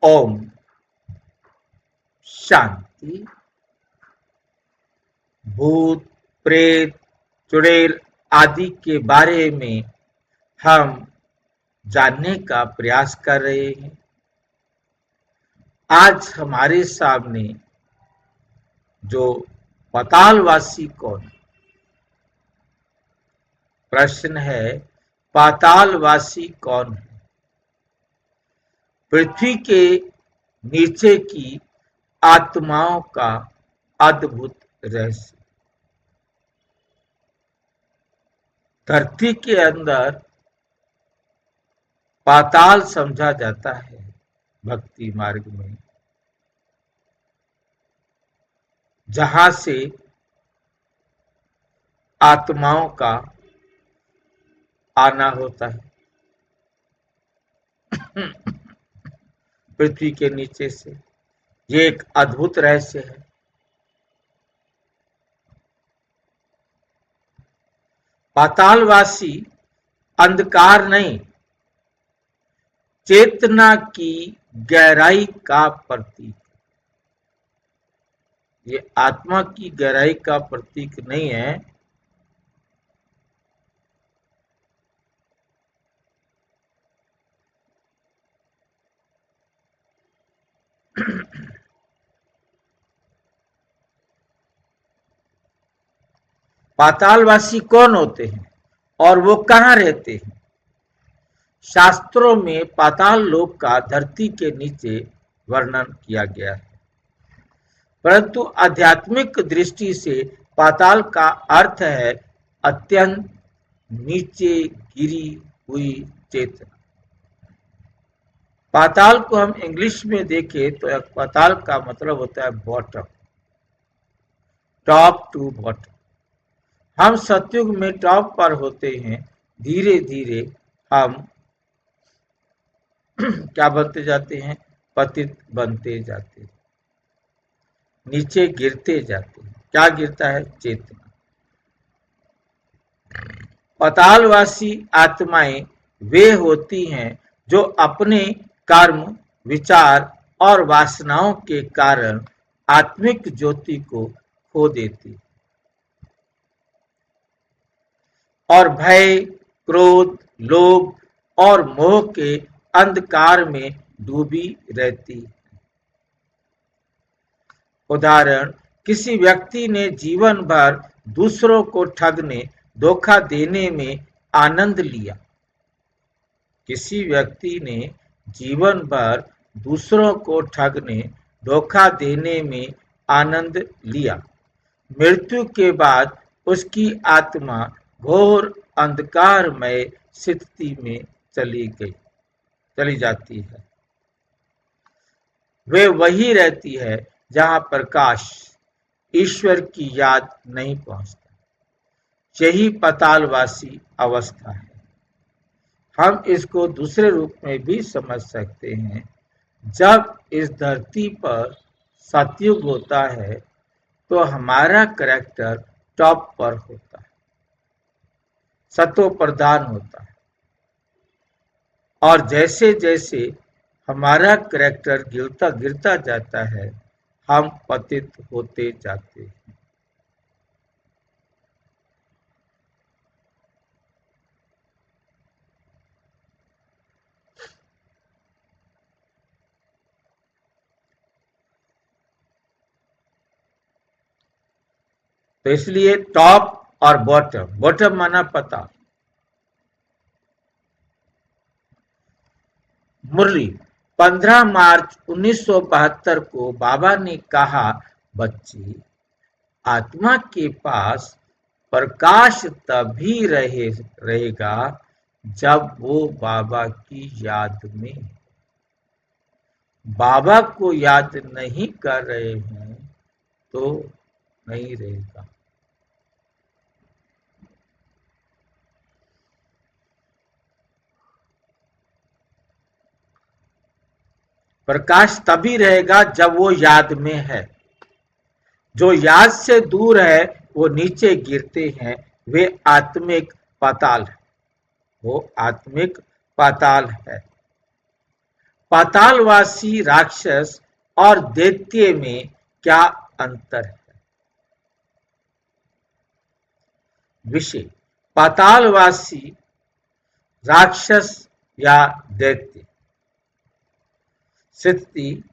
ओम शांति। भूत, प्रेत, चुड़ैल आदि के बारे में हम जानने का प्रयास कर रहे हैं। आज हमारे सामने जो पातालवासी कौन, प्रश्न है पातालवासी कौन है? पृथ्वी के नीचे की आत्माओं का अद्भुत रहस्य। धरती के अंदर पाताल समझा जाता है भक्ति मार्ग में, जहां से आत्माओं का आना होता है पृथ्वी के नीचे से। ये एक अद्भुत रहस्य है। पातालवासी अंधकार नहीं, चेतना की गहराई का प्रतीक। ये आत्मा की गहराई का प्रतीक नहीं है। पातालवासी कौन होते हैं और वो कहाँ रहते हैं? शास्त्रों में पाताल लोक का धरती के नीचे वर्णन किया गया है, परंतु आध्यात्मिक दृष्टि से पाताल का अर्थ है अत्यंत नीचे गिरी हुई चेतना। पाताल को हम इंग्लिश में देखें तो पाताल का मतलब होता है बॉटम, टॉप टू बॉटम। हम सतयुग में टॉप पर होते हैं, धीरे धीरे हम क्या बनते जाते हैं? पतित बनते जाते हैं, नीचे गिरते जाते हैं। क्या गिरता है? चेतना। पातालवासी आत्माएं वे होती हैं जो अपने कर्म, विचार और वासनाओं के कारण आत्मिक ज्योति को खो देती और भय, क्रोध, लोभ और मोह के अंधकार में डूबी रहती। उदाहरण, किसी व्यक्ति ने जीवन भर दूसरों को ठगने, धोखा देने में आनंद लिया। किसी व्यक्ति ने जीवन भर दूसरों को ठगने, धोखा देने में आनंद लिया। मृत्यु के बाद उसकी आत्मा घोर अंधकारमय स्थिति में चली जाती है। वे वही रहती है जहां प्रकाश, ईश्वर की याद नहीं पहुंचता। यही पातालवासी अवस्था है। हम इसको दूसरे रूप में भी समझ सकते हैं। जब इस धरती पर सतयुग होता है तो हमारा कैरेक्टर टॉप पर होता है, सतो प्रधान होता है, और जैसे जैसे हमारा कैरेक्टर गिरता जाता है, हम पतित होते जाते हैं। तो इसलिए टॉप और बॉटम, बॉटम माना पता। मुरली 15 मार्च 1972 को बाबा ने कहा, बच्चे, आत्मा के पास प्रकाश तभी रहेगा जब वो बाबा की याद में। बाबा को याद नहीं कर रहे हैं तो नहीं रहेगा। प्रकाश तभी रहेगा जब वो याद में है। जो याद से दूर है वो नीचे गिरते हैं, वे आत्मिक पाताल है। वो आत्मिक पाताल है। पातालवासी राक्षस और दैत्य में क्या अंतर है? विषय, पातालवासी राक्षस या दैत्य। स्थिति,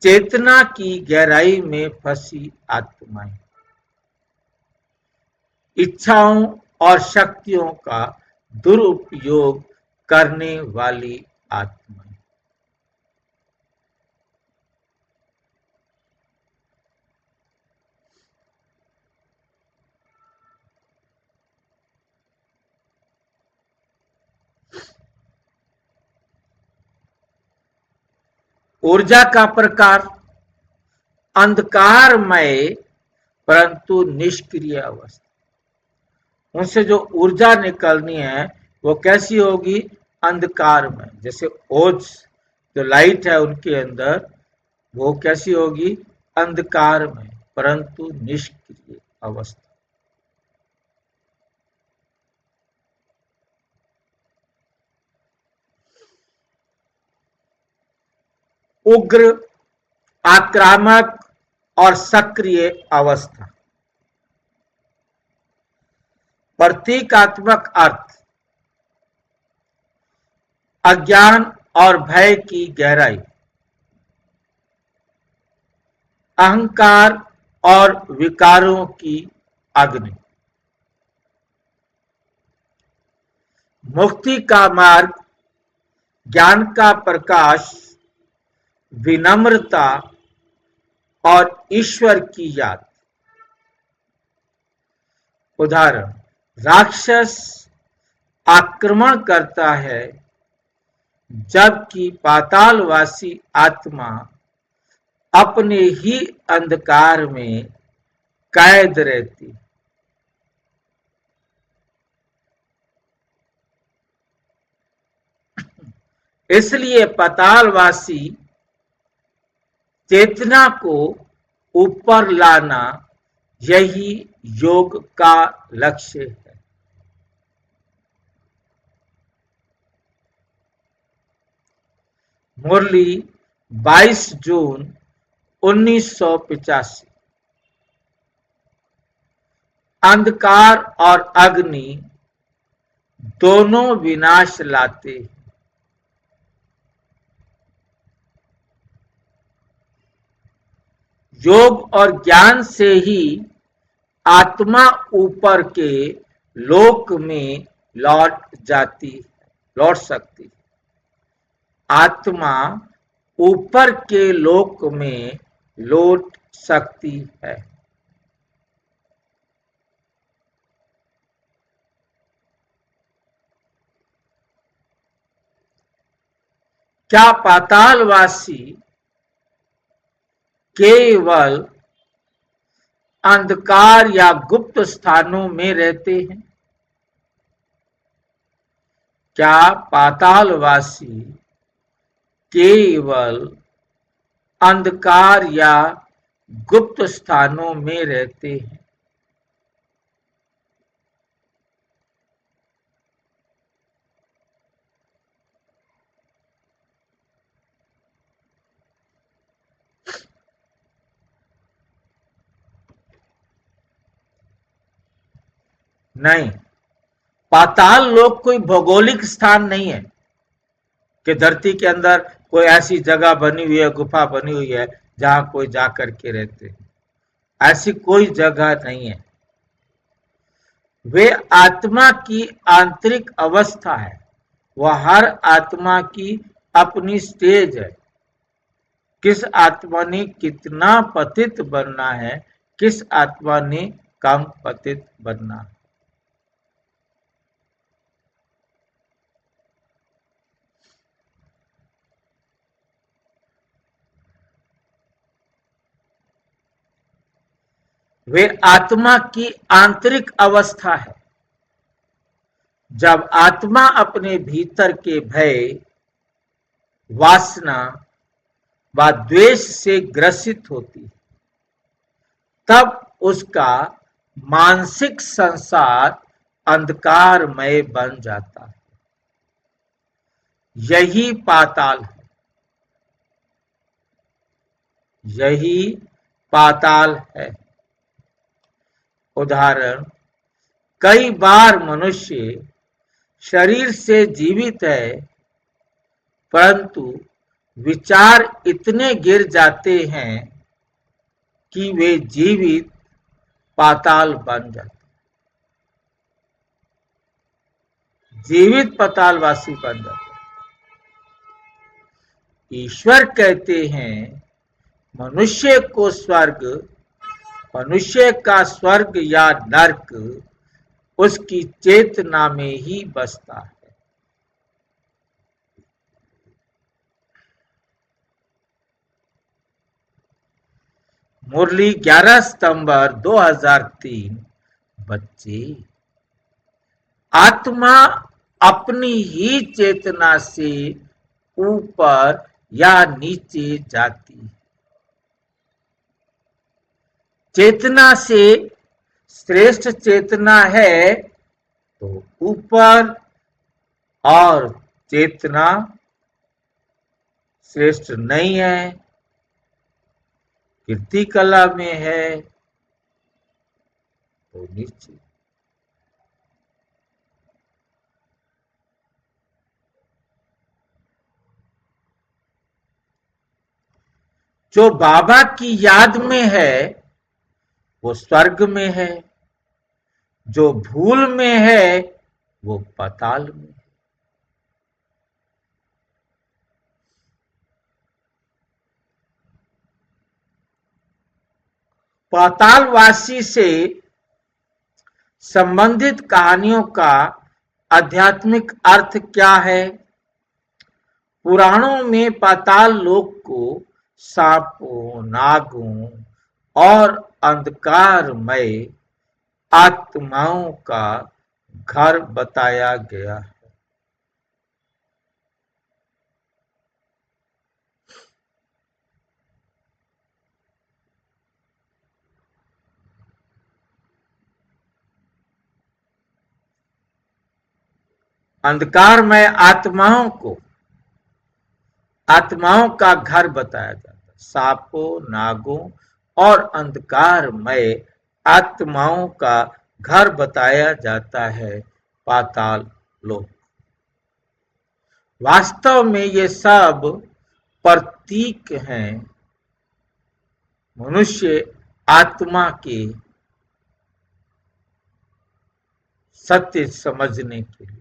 चेतना की गहराई में फंसी आत्माएं, इच्छाओं और शक्तियों का दुरुपयोग करने वाली आत्माएं। ऊर्जा का प्रकार, अंधकारमय परंतु निष्क्रिय अवस्था। उनसे जो ऊर्जा निकलनी है वो कैसी होगी? अंधकार में। जैसे ओज जो लाइट है उनके अंदर, वो कैसी होगी? अंधकार में परंतु निष्क्रिय अवस्था। उग्र, आक्रामक और सक्रिय अवस्था। प्रतीकात्मक अर्थ, अज्ञान और भय की गहराई, अहंकार और विकारों की अग्नि। मुक्ति का मार्ग, ज्ञान का प्रकाश, विनम्रता और ईश्वर की याद। उदाहरण, राक्षस आक्रमण करता है जबकि पातालवासी आत्मा अपने ही अंधकार में कैद रहती। इसलिए पातालवासी चेतना को ऊपर लाना यही योग का लक्ष्य है। मुरली 22 जून 1985। अंधकार और अग्नि दोनों विनाश लाते हैं। योग और ज्ञान से ही आत्मा ऊपर के लोक में लौट सकती। आत्मा ऊपर के लोक में लौट सकती है। क्या पातालवासी केवल अंधकार या गुप्त स्थानों में रहते हैं? क्या पातालवासी केवल अंधकार या गुप्त स्थानों में रहते हैं? नहीं, पाताल लोक कोई भौगोलिक स्थान नहीं है कि धरती के अंदर कोई ऐसी जगह बनी हुई है, गुफा बनी हुई है जहां कोई जा करके रहते हैं। ऐसी कोई जगह नहीं है। वे आत्मा की आंतरिक अवस्था है। वह हर आत्मा की अपनी स्टेज है। किस आत्मा ने कितना पतित बनना है, किस आत्मा ने कम पतित बनना है। वे आत्मा की आंतरिक अवस्था है। जब आत्मा अपने भीतर के भय, वासना व द्वेष से ग्रसित होती, तब उसका मानसिक संसार अंधकारमय बन जाता है। यही पाताल है। यही पाताल है। उदाहरण, कई बार मनुष्य शरीर से जीवित है, परंतु विचार इतने गिर जाते हैं कि वे जीवित पाताल बन जाते, जीवित पातालवासी बन जाते। ईश्वर कहते हैं मनुष्य को स्वर्ग, मनुष्य का स्वर्ग या नर्क उसकी चेतना में ही बसता है। मुरली 11 सितंबर 2003। बच्चे, आत्मा अपनी ही चेतना से ऊपर या नीचे जाती है। चेतना से श्रेष्ठ चेतना है तो ऊपर, और चेतना श्रेष्ठ नहीं है, कीर्ति कला में है तो नीचे। जो बाबा की याद में है वो स्वर्ग में है, जो भूल में है वो पाताल में है। पातालवासी से संबंधित कहानियों का आध्यात्मिक अर्थ क्या है? पुराणों में पाताल लोक को सांपों, नागों और अंधकारमय आत्माओं का घर बताया गया है। अंधकारमय आत्माओं का घर बताया जाता है। सांपों, नागों और अंधकारमय आत्माओं का घर बताया जाता है पाताल लोक। वास्तव में ये सब प्रतीक हैं मनुष्य आत्मा के सत्य समझने के लिए।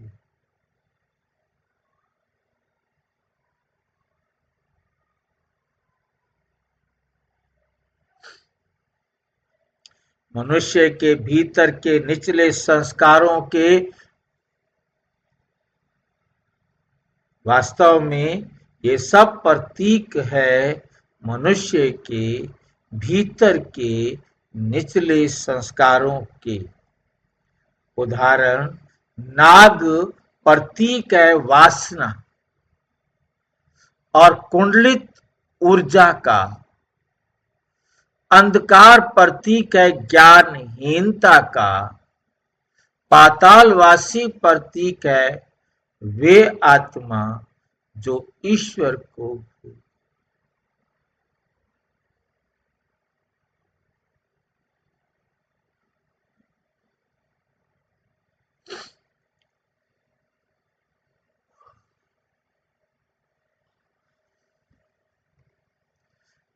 मनुष्य के भीतर के निचले संस्कारों के वास्तव में ये सब प्रतीक है मनुष्य के भीतर के निचले संस्कारों के। उदाहरण, नाग प्रतीक है वासना और कुंडलित ऊर्जा का। अंधकार प्रतीक है ज्ञानहीनता का। पातालवासी प्रतीक है वे आत्मा जो ईश्वर को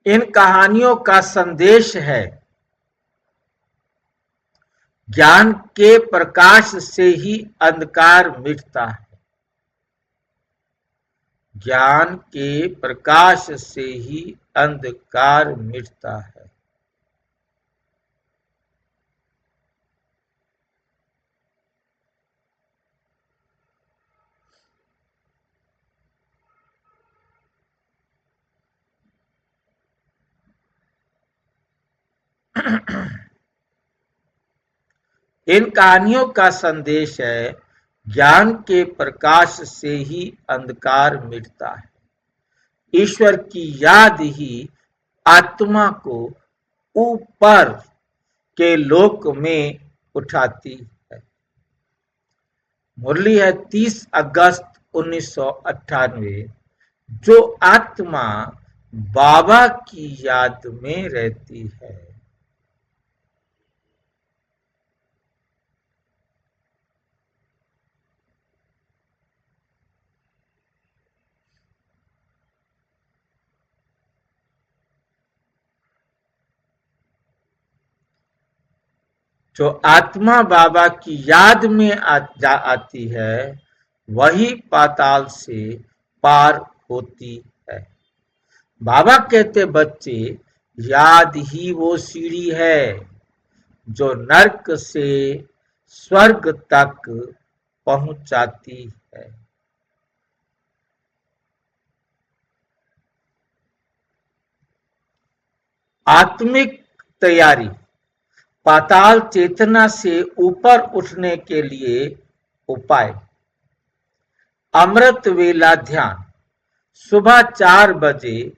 इन कहानियों का संदेश है ज्ञान के प्रकाश से ही अंधकार मिटता है। ज्ञान के प्रकाश से ही अंधकार मिटता है। इन कहानियों का संदेश है ज्ञान के प्रकाश से ही अंधकार मिटता है। ईश्वर की याद ही आत्मा को ऊपर के लोक में उठाती है। मुरली है 30 अगस्त 1998। जो आत्मा बाबा की याद में रहती है। जो आत्मा बाबा की याद में आती है वही पाताल से पार होती है। बाबा कहते बच्चे, याद ही वो सीढ़ी है जो नर्क से स्वर्ग तक पहुंचाती है। आत्मिक तैयारी। पाताल चेतना से ऊपर उठने के लिए उपाय। अमृत वेला ध्यान। सुबह 4 बजे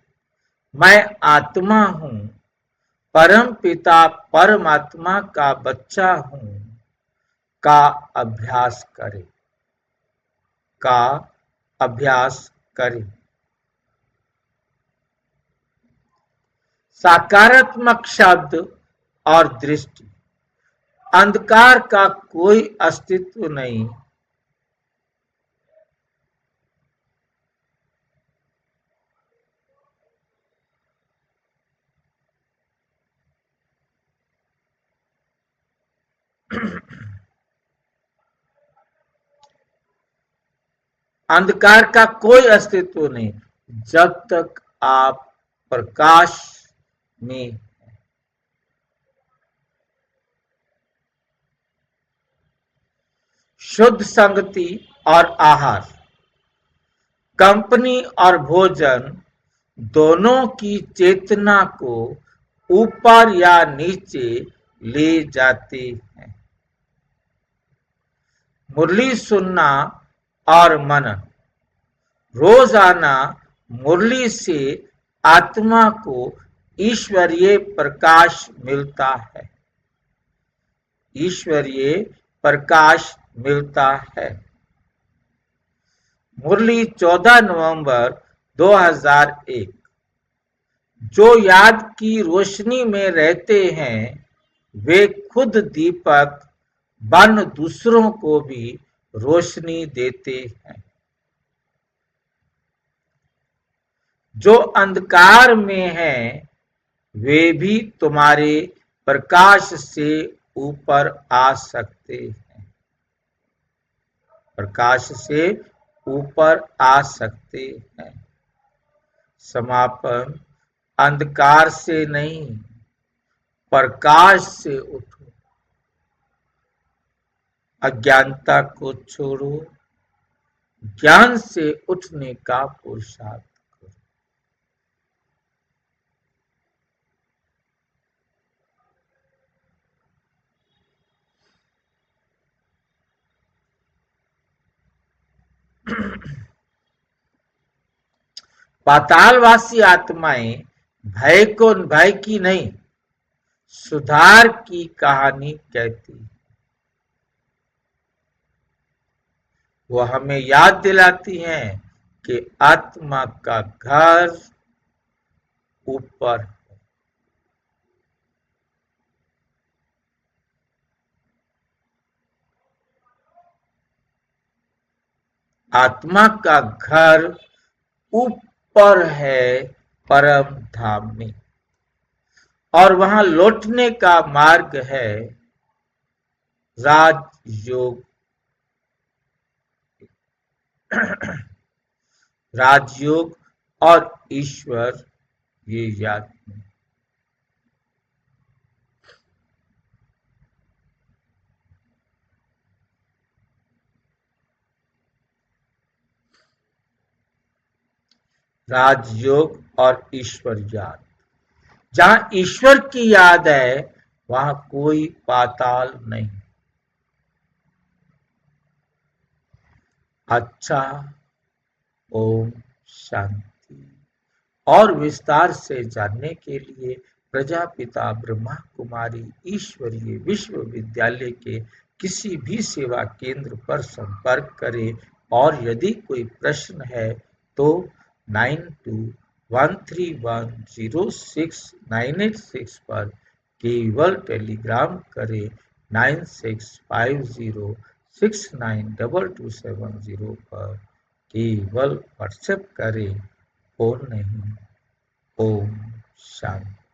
मैं आत्मा हूँ, परम पिता परमात्मा का बच्चा हूँ का अभ्यास करें। का अभ्यास करें। सकारात्मक शब्द और दृष्टि। अंधकार का कोई अस्तित्व नहीं। अंधकार का कोई अस्तित्व नहीं जब तक आप प्रकाश में। शुद्ध संगति और आहार। कंपनी और भोजन दोनों की चेतना को ऊपर या नीचे ले जाते हैं। मुरली सुनना और मनन। रोजाना मुरली से आत्मा को ईश्वरीय प्रकाश मिलता है। ईश्वरीय प्रकाश मिलता है। मुरली 14 नवंबर 2001। जो याद की रोशनी में रहते हैं वे खुद दीपक बन दूसरों को भी रोशनी देते हैं। जो अंधकार में हैं वे भी तुम्हारे प्रकाश से ऊपर आ सकते हैं। प्रकाश से ऊपर आ सकते हैं। समापन। अंधकार से नहीं, प्रकाश से उठो। अज्ञानता को छोड़ो, ज्ञान से उठने का पुरुषार्थ करो। पातालवासी आत्माएं भय की नहीं, सुधार की कहानी कहती। वो हमें याद दिलाती हैं कि आत्मा का घर ऊपर है। आत्मा का घर ऊपर है परम धाम में, और वहां लौटने का मार्ग है राजयोग। राजयोग और ईश्वर ये याद में। राजयोग और ईश्वर याद। जहां ईश्वर की याद है वहां कोई पाताल नहीं। अच्छा, ओम शांति। और विस्तार से जानने के लिए प्रजापिता ब्रह्मा कुमारी ईश्वरीय विश्वविद्यालय के किसी भी सेवा केंद्र पर संपर्क करें, और यदि कोई प्रश्न है तो 92 13106986 पर केवल टेलीग्राम करें। 9650692270 पर केवल व्हाट्सएप करें, फोन नहीं। ओम शांति।